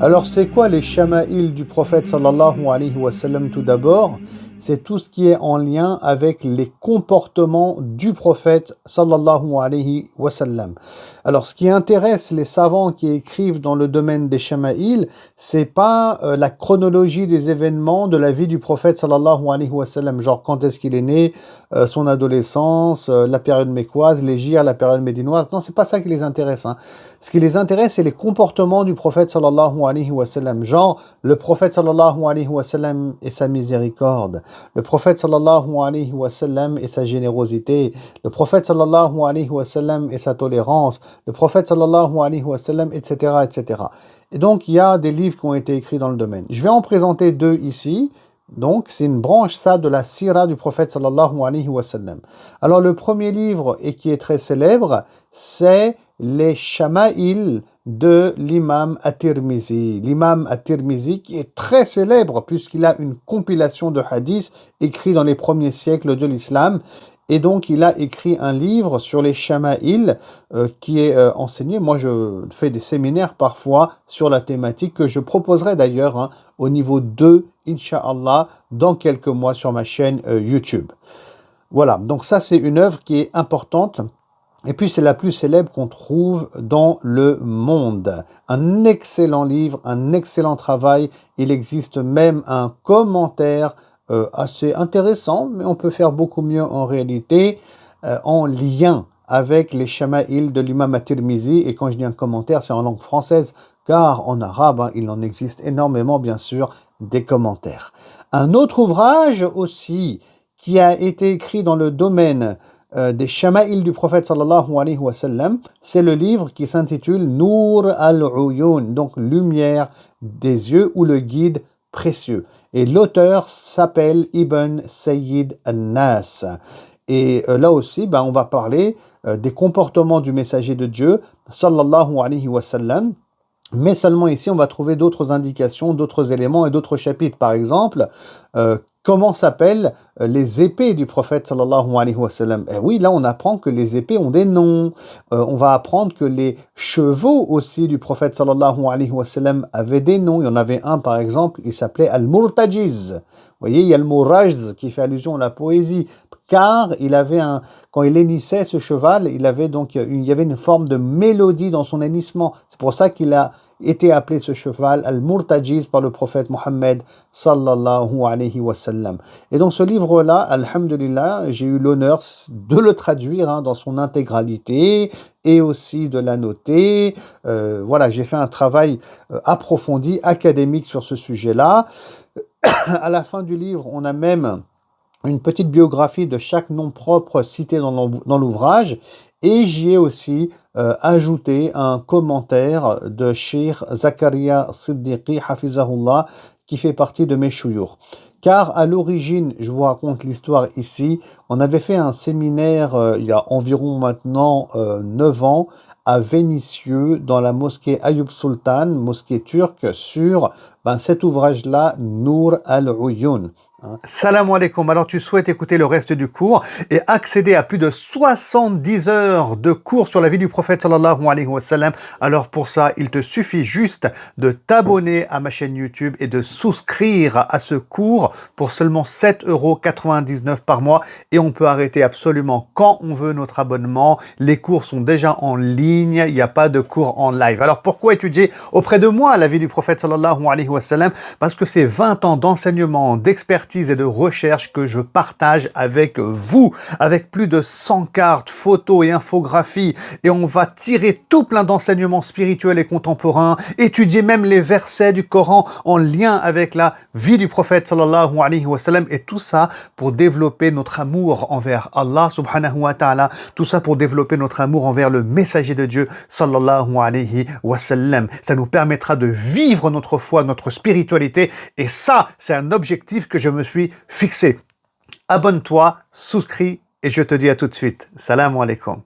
Alors, c'est quoi les shama'il du prophète sallallahu alayhi wa sallam tout d'abord? C'est tout ce qui est en lien avec les comportements du prophète sallallahu alayhi wa sallam. Alors, ce qui intéresse les savants qui écrivent dans le domaine des shama'il, c'est pas la chronologie des événements de la vie du prophète sallallahu alayhi wa sallam, genre quand est-ce qu'il est né, son adolescence, la période mécoise, l'hégire, la période médinoise. Non, c'est pas ça qui les intéresse, hein. Ce qui les intéresse, c'est les comportements du prophète sallallahu alayhi wa sallam. Genre, le prophète sallallahu alayhi wa sallam et sa miséricorde. Le prophète sallallahu alayhi wa sallam et sa générosité. Le prophète sallallahu alayhi wa sallam et sa tolérance. Le prophète sallallahu alayhi wa sallam, etc., etc. Et donc, il y a des livres qui ont été écrits dans le domaine. Je vais en présenter deux ici. Donc, c'est une branche, ça, de la sira du prophète sallallahu alayhi wa sallam. Alors, le premier livre, et qui est très célèbre, c'est les Shama'il de l'imam At-Tirmizi. L'imam At-Tirmizi qui est très célèbre puisqu'il a une compilation de hadiths écrits dans les premiers siècles de l'islam. Et donc, il a écrit un livre sur les Shama'il qui est enseigné. Moi, je fais des séminaires parfois sur la thématique que je proposerai d'ailleurs au niveau 2, Inch'Allah, dans quelques mois sur ma chaîne YouTube. Voilà, donc ça, c'est une œuvre qui est importante. Et puis, c'est la plus célèbre qu'on trouve dans le monde. Un excellent livre, un excellent travail. Il existe même un commentaire assez intéressant, mais on peut faire beaucoup mieux en réalité, en lien avec les Shama'il de l'imam At-Tirmizi. Et quand je dis un commentaire, c'est en langue française, car en arabe, il en existe énormément, bien sûr, des commentaires. Un autre ouvrage aussi qui a été écrit dans le domaine des Shama'il du prophète sallallahu alayhi wa sallam, c'est le livre qui s'intitule Nour al-Uyun, donc lumière des yeux ou le guide précieux. Et l'auteur s'appelle Ibn Sayyid al-Nas. Et là aussi, on va parler des comportements du messager de Dieu sallallahu alayhi wa sallam. Mais seulement ici, on va trouver d'autres indications, d'autres éléments et d'autres chapitres. Par exemple, comment s'appellent les épées du prophète sallallahu alayhi wa sallam? Et oui, là, on apprend que les épées ont des noms. On va apprendre que les chevaux aussi du prophète sallallahu alayhi wa sallam avaient des noms. Il y en avait un, par exemple, il s'appelait Al-Murtajiz. Vous voyez, il y a le mot rajz qui fait allusion à la poésie. Car quand il hennissait ce cheval, il y avait une forme de mélodie dans son hennissement. C'est pour ça qu'il a été appelé ce cheval Al-Murtajiz par le prophète Mohammed sallallahu alayhi wa sallam. Et donc ce livre-là, alhamdulillah, j'ai eu l'honneur de le traduire dans son intégralité et aussi de la noter. Voilà, j'ai fait un travail approfondi, académique sur ce sujet-là. À la fin du livre, on a même une petite biographie de chaque nom propre cité dans l'ouvrage, et j'y ai aussi ajouté un commentaire de Cheikh Zakaria Siddiqui Hafizahullah qui fait partie de mes chouyours. Car à l'origine, je vous raconte l'histoire ici, on avait fait un séminaire il y a environ maintenant 9 ans à Vénissieux, dans la mosquée Ayoub Sultan, mosquée turque, sur cet ouvrage-là, Nour al-Uyun. Salam alaikum. Alors tu souhaites écouter le reste du cours et accéder à plus de 70 heures de cours sur la vie du prophète sallallahu alayhi wa sallam. Alors pour ça, il te suffit juste de t'abonner à ma chaîne YouTube et de souscrire à ce cours pour seulement 7,99 € par mois. Et on peut arrêter absolument quand on veut notre abonnement. Les cours sont déjà en ligne, il n'y a pas de cours en live. Alors pourquoi étudier auprès de moi la vie du prophète sallallahu alayhi wa sallam? Parce que c'est 20 ans d'enseignement, d'expertise et de recherche que je partage avec vous, avec plus de 100 cartes, photos et infographies, et on va tirer tout plein d'enseignements spirituels et contemporains, étudier même les versets du Coran en lien avec la vie du prophète sallallahu alayhi wa sallam, et tout ça pour développer notre amour envers Allah subhanahu wa ta'ala, tout ça pour développer notre amour envers le messager de Dieu sallallahu alayhi wa sallam. Ça nous permettra de vivre notre foi, notre spiritualité, et ça, c'est un objectif que je me suis fixé. Abonne-toi, souscris et je te dis à tout de suite. Salam alaikum.